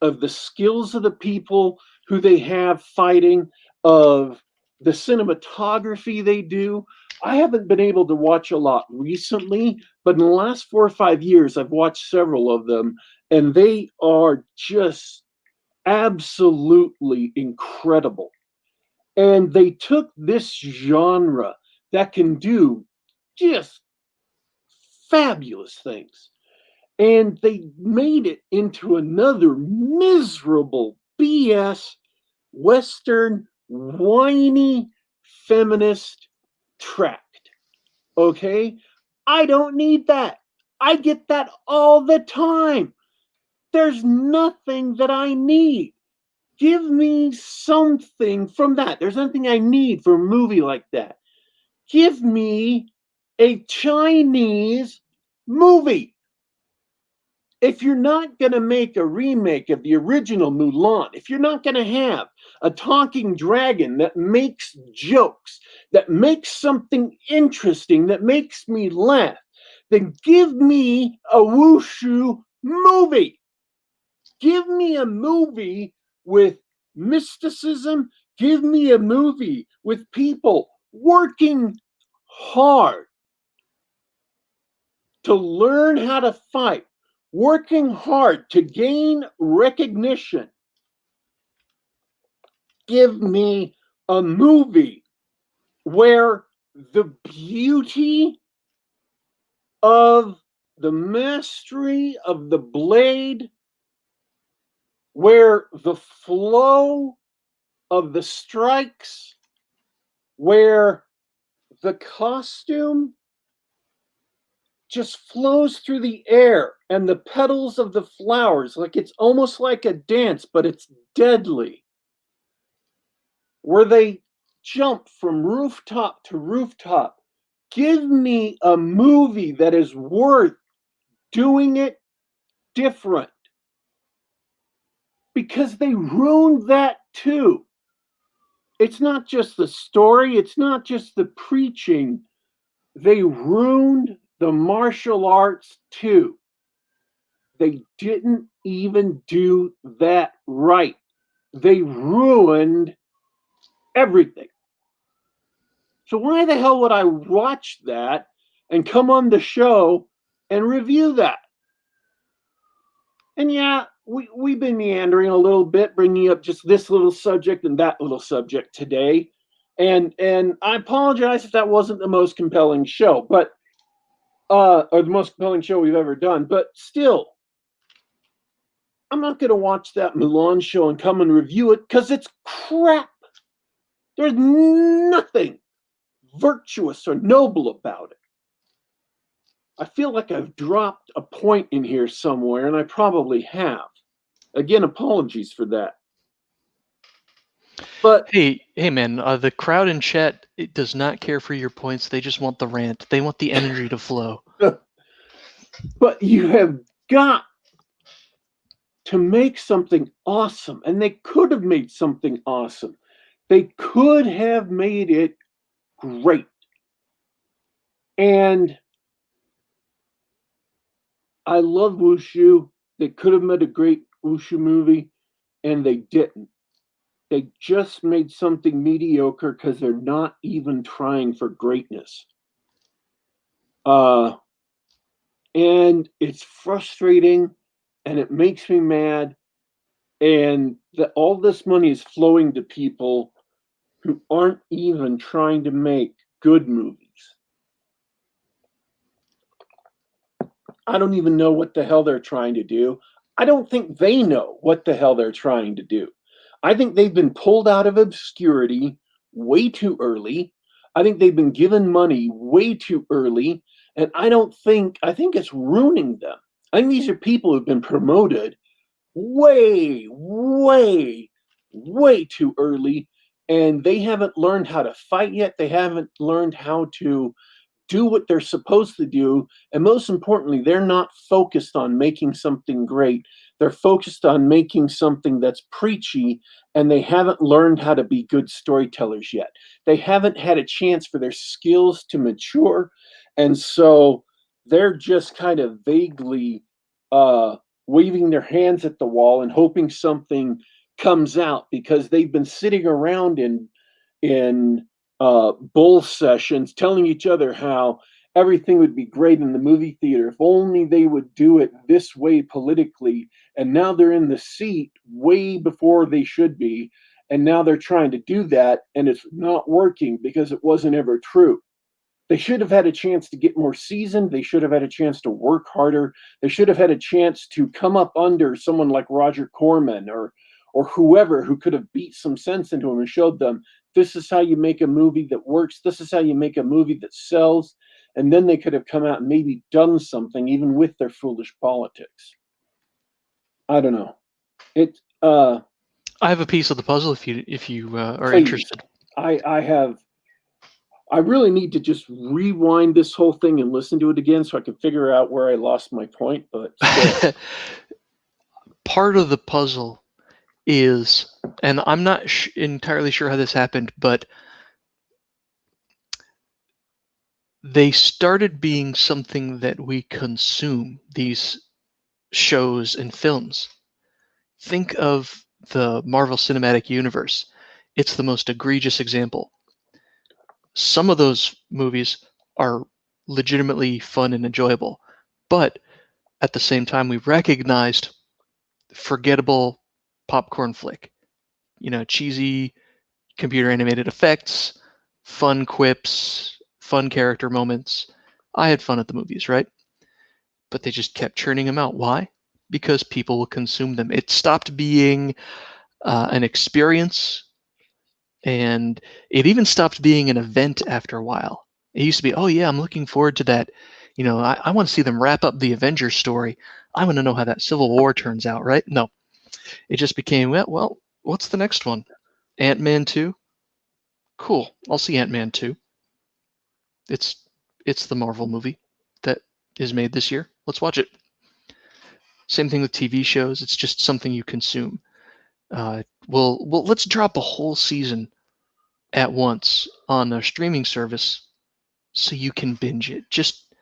of the skills of the people who they have fighting, of the cinematography they do. I haven't been able to watch a lot recently, but in the last 4 or 5 years, I've watched several of them, and they are just absolutely incredible. And they took this genre that can do just fabulous things, and they made it into another miserable BS Western whiny feminist tract. Okay? I don't need that. I get that all the time. There's nothing that I need. Give me something from that. There's nothing I need for a movie like that. Give me a Chinese movie. If you're not going to make a remake of the original Mulan, if you're not going to have a talking dragon that makes jokes, that makes something interesting, that makes me laugh, then give me a wushu movie. Give me a movie with mysticism. Give me a movie with people working hard to learn how to fight, working hard to gain recognition. Give me a movie where the beauty of the mastery of the blade, where the flow of the strikes, where the costume just flows through the air and the petals of the flowers, like it's almost like a dance, but it's deadly. Where they jump from rooftop to rooftop. Give me a movie that is worth doing it different. Because they ruined that too. It's not just the story, it's not just the preaching. They ruined the martial arts too. They didn't even do that right. They ruined everything. So why the hell would I watch that and come on the show and review that? And yeah, we've been meandering a little bit, bringing up just this little subject and that little subject today. And I apologize if that wasn't the most compelling show, but or the most compelling show we've ever done. But still, I'm not going to watch that Milan show and come and review it because it's crap. There's nothing virtuous or noble about it. I feel like I've dropped a point in here somewhere, and I probably have. Again, apologies for that. But hey, man, the crowd in chat does not care for your points. They just want the rant. They want the energy to flow. but you have got to make something awesome, and they could have made something awesome. They could have made it great. And I love Wushu. They could have made a great Wushu movie, and they didn't. They just made something mediocre because they're not even trying for greatness. And it's frustrating, and it makes me mad. And that all this money is flowing to people who aren't even trying to make good movies. I don't even know what the hell they're trying to do. I don't think they know what the hell they're trying to do. I think they've been pulled out of obscurity way too early. I think they've been given money way too early. And I think it's ruining them. I think these are people who've been promoted way, way, way too early. And they haven't learned how to fight yet. They haven't learned how to do what they're supposed to do. And most importantly, they're not focused on making something great. They're focused on making something that's preachy, and they haven't learned how to be good storytellers yet. They haven't had a chance for their skills to mature. And so they're just kind of vaguely waving their hands at the wall and hoping something comes out because they've been sitting around in bull sessions telling each other how everything would be great in the movie theater if only they would do it this way politically. And now they're in the seat way before they should be. And now they're trying to do that, and it's not working because it wasn't ever true. They should have had a chance to get more seasoned. They should have had a chance to work harder. They should have had a chance to come up under someone like Roger Corman or whoever who could have beat some sense into them and showed them this is how you make a movie that works. This is how you make a movie that sells. And then they could have come out and maybe done something even with their foolish politics. I don't know. I have a piece of the puzzle if you are please. interested. I really need to just rewind this whole thing and listen to it again so I can figure out where I lost my point. But still. Part of the puzzle is, and I'm not entirely sure how this happened, but they started being something that we consume, these shows and films. Think of the Marvel Cinematic Universe. It's the most egregious example. Some of those movies are legitimately fun and enjoyable, but at the same time, we recognized forgettable popcorn flick. Cheesy computer animated effects, fun quips, fun character moments. I had fun at the movies, right? But they just kept churning them out. Why? Because people will consume them. It stopped being an experience, and it even stopped being an event after a while. It used to be, oh yeah, I'm looking forward to that. I want to see them wrap up the Avengers story. I want to know how that Civil War turns out, right? No, it just became, well, what's the next one? Ant-Man 2? Cool. I'll see Ant-Man 2. It's it's the Marvel movie that is made this year. Let's watch it. Same thing with TV shows. It's just something you consume. Well, let's drop a whole season at once on a streaming service so you can binge it. Just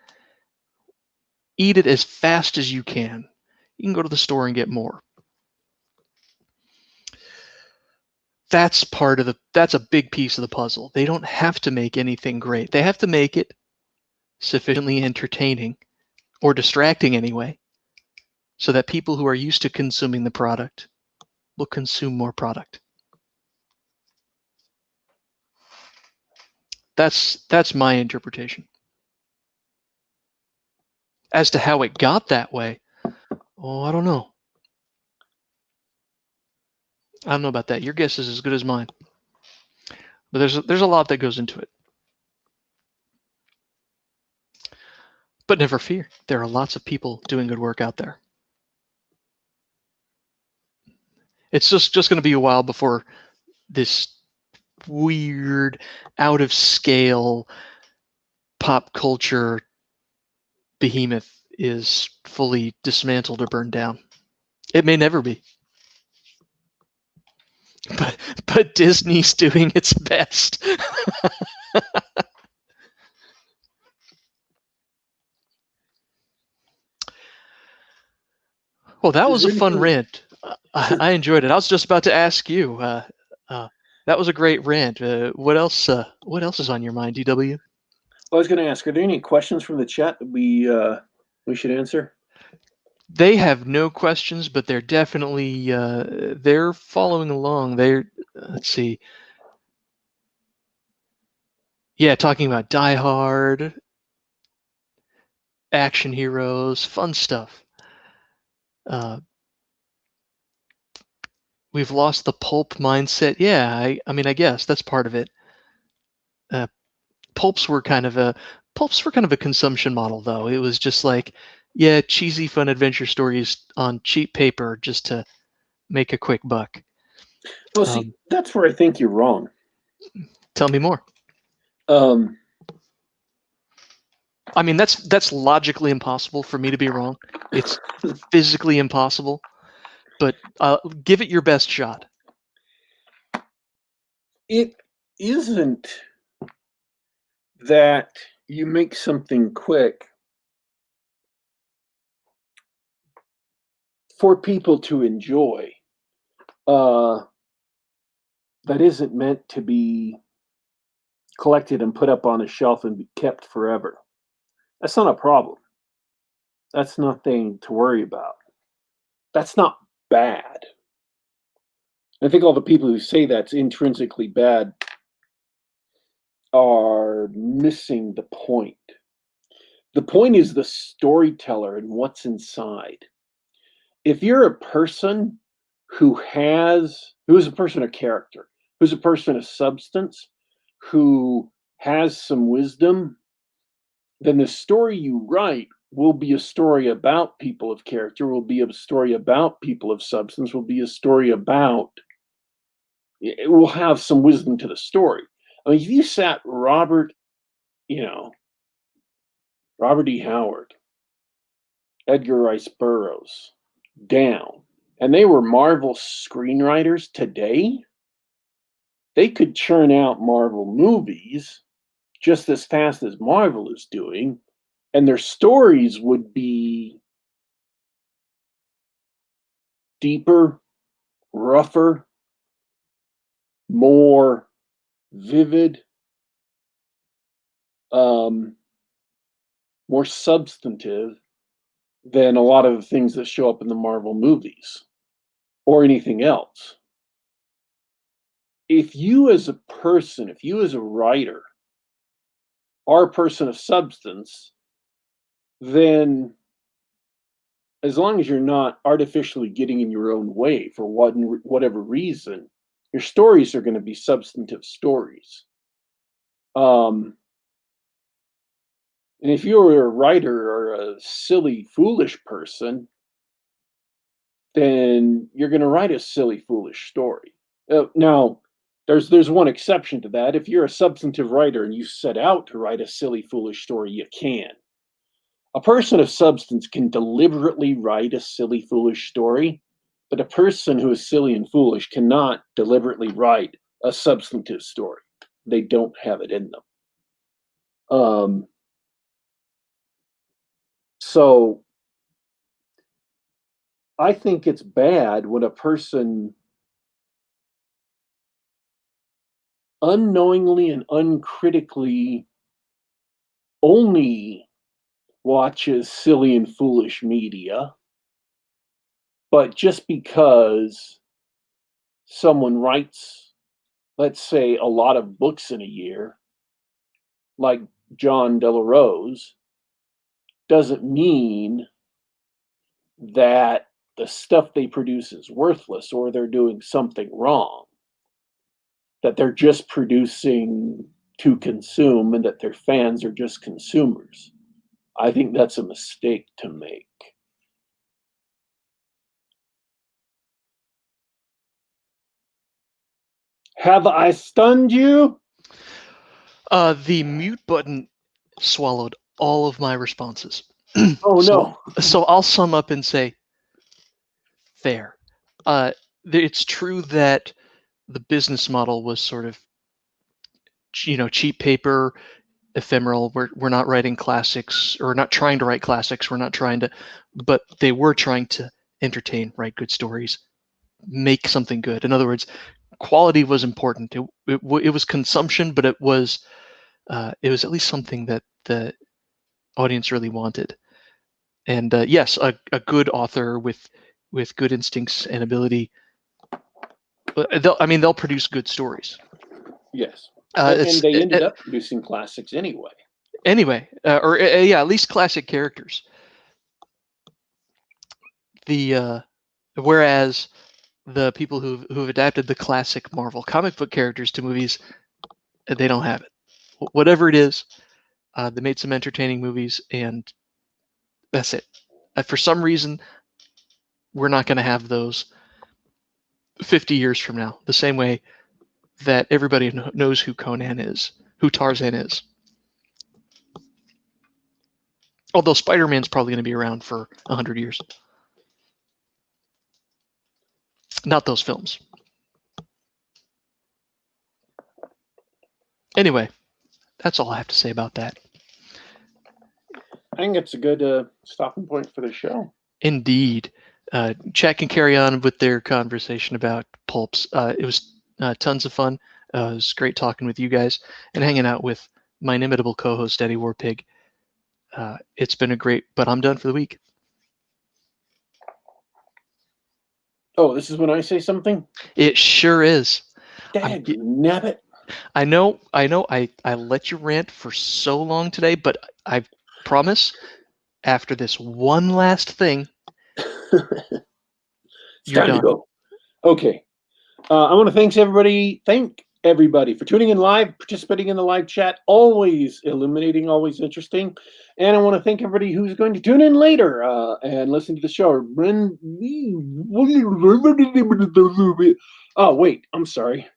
eat it as fast as you can. You can go to the store and get more. That's a big piece of the puzzle. They don't have to make anything great. They have to make it sufficiently entertaining or distracting anyway, so that people who are used to consuming the product will consume more product. That's my interpretation. As to how it got that way, oh, I don't know. I don't know about that. Your guess is as good as mine. But there's a lot that goes into it. But never fear, there are lots of people doing good work out there. It's just going to be a while before this weird, out of scale pop culture behemoth is fully dismantled or burned down. It may never be. But Disney's doing its best. Well, that was a fun rant. I enjoyed it. I was just about to ask you. That was a great rant. What else? What else is on your mind, DW? I was going to ask, are there any questions from the chat that we should answer? They have no questions, but they're definitely they're following along. Let's see. Yeah, talking about Die Hard, action heroes, fun stuff. We've lost the pulp mindset. Yeah, I mean, I guess that's part of it. Pulps were kind of a consumption model, though. It was just like, yeah, cheesy fun adventure stories on cheap paper just to make a quick buck. Well, see, that's where I think you're wrong. Tell me more. I mean, that's logically impossible for me to be wrong. It's physically impossible, but give it your best shot. It isn't that you make something quick for people to enjoy. That isn't meant to be collected and put up on a shelf and be kept forever. That's not a problem. That's nothing to worry about. That's not bad. I think all the people who say that's intrinsically bad are missing the point. The point is the storyteller and what's inside. If you're a person who's a person of character, who's a person of substance, who has some wisdom, then the story you write will be a story about people of character, will be a story about people of substance, will be a story about, it will have some wisdom to the story. I mean, if you sat Robert E. Howard, Edgar Rice Burroughs down, and they were Marvel screenwriters today, they could churn out Marvel movies just as fast as Marvel is doing, and their stories would be deeper, rougher, more vivid, more substantive than a lot of the things that show up in the Marvel movies or anything else. if you as a person, if you as a writer are a person of substance, then as long as you're not artificially getting in your own way for whatever reason, your stories are going to be substantive stories. And if you're a writer or a silly, foolish person, then you're going to write a silly, foolish story. Now, there's one exception to that. If you're a substantive writer and you set out to write a silly, foolish story, you can. A person of substance can deliberately write a silly, foolish story, but a person who is silly and foolish cannot deliberately write a substantive story. They don't have it in them. So I think it's bad when a person unknowingly and uncritically only watches silly and foolish media, but just because someone writes, let's say, a lot of books in a year, like John Delarose, doesn't mean that the stuff they produce is worthless or they're doing something wrong. That they're just producing to consume and that their fans are just consumers. I think that's a mistake to make. Have I stunned you? The mute button swallowed all of my responses. Oh, no. So I'll sum up and say, fair. It's true that the business model was sort of, cheap paper, ephemeral. We're not writing classics, or not trying to write classics. We're not trying to, but they were trying to entertain, write good stories, make something good. In other words, quality was important. It was consumption, but it was at least something that the audience really wanted. And yes, a good author with good instincts and ability, they'll produce good stories. Yes. And they ended up producing classics anyway. At least classic characters. Whereas the people who've adapted the classic Marvel comic book characters to movies, they don't have it. Whatever it is, they made some entertaining movies, and that's it. For some reason, we're not going to have those 50 years from now, the same way that everybody knows who Conan is, who Tarzan is. Although Spider-Man's probably going to be around for 100 years. Not those films. Anyway, that's all I have to say about that. I think it's a good stopping point for the show. Indeed. Chat can carry on with their conversation about pulps. It was tons of fun. It was great talking with you guys and hanging out with my inimitable co-host, Daddy Warpig. It's been but I'm done for the week. Oh, this is when I say something? It sure is. Dagnabbit. I know. I let you rant for so long today, but I promise, after this one last thing, You're done. To go. Okay. I want to thank everybody for tuning in live, participating in the live chat, always illuminating, always interesting. And I want to thank everybody who's going to tune in later and listen to the show. Oh, wait, I'm sorry.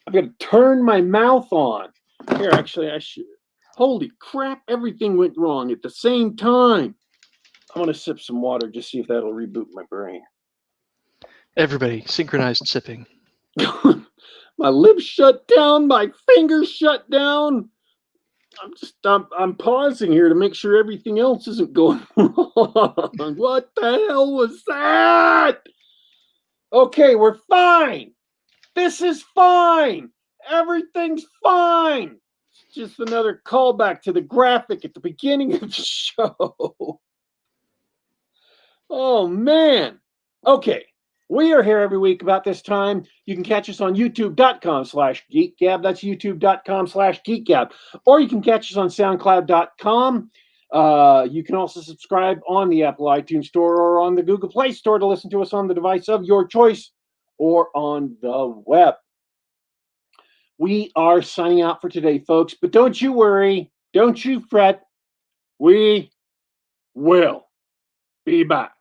I've got to turn my mouth on. Here, actually, I should. Holy crap, everything went wrong at the same time. I'm going to sip some water, just see if that'll reboot my brain. Everybody, synchronized sipping. My lips shut down, my fingers shut down. I'm pausing here to make sure everything else isn't going wrong. What the hell was that? Okay, we're fine. This is fine. Everything's fine. It's just another callback to the graphic at the beginning of the show. Oh, man. Okay. We are here every week about this time. You can catch us on youtube.com/geekgab. That's youtube.com/geekgab. Or you can catch us on soundcloud.com. You can also subscribe on the Apple iTunes Store or on the Google Play Store to listen to us on the device of your choice or on the web. We are signing out for today, folks, but don't you worry. Don't you fret. We will be back.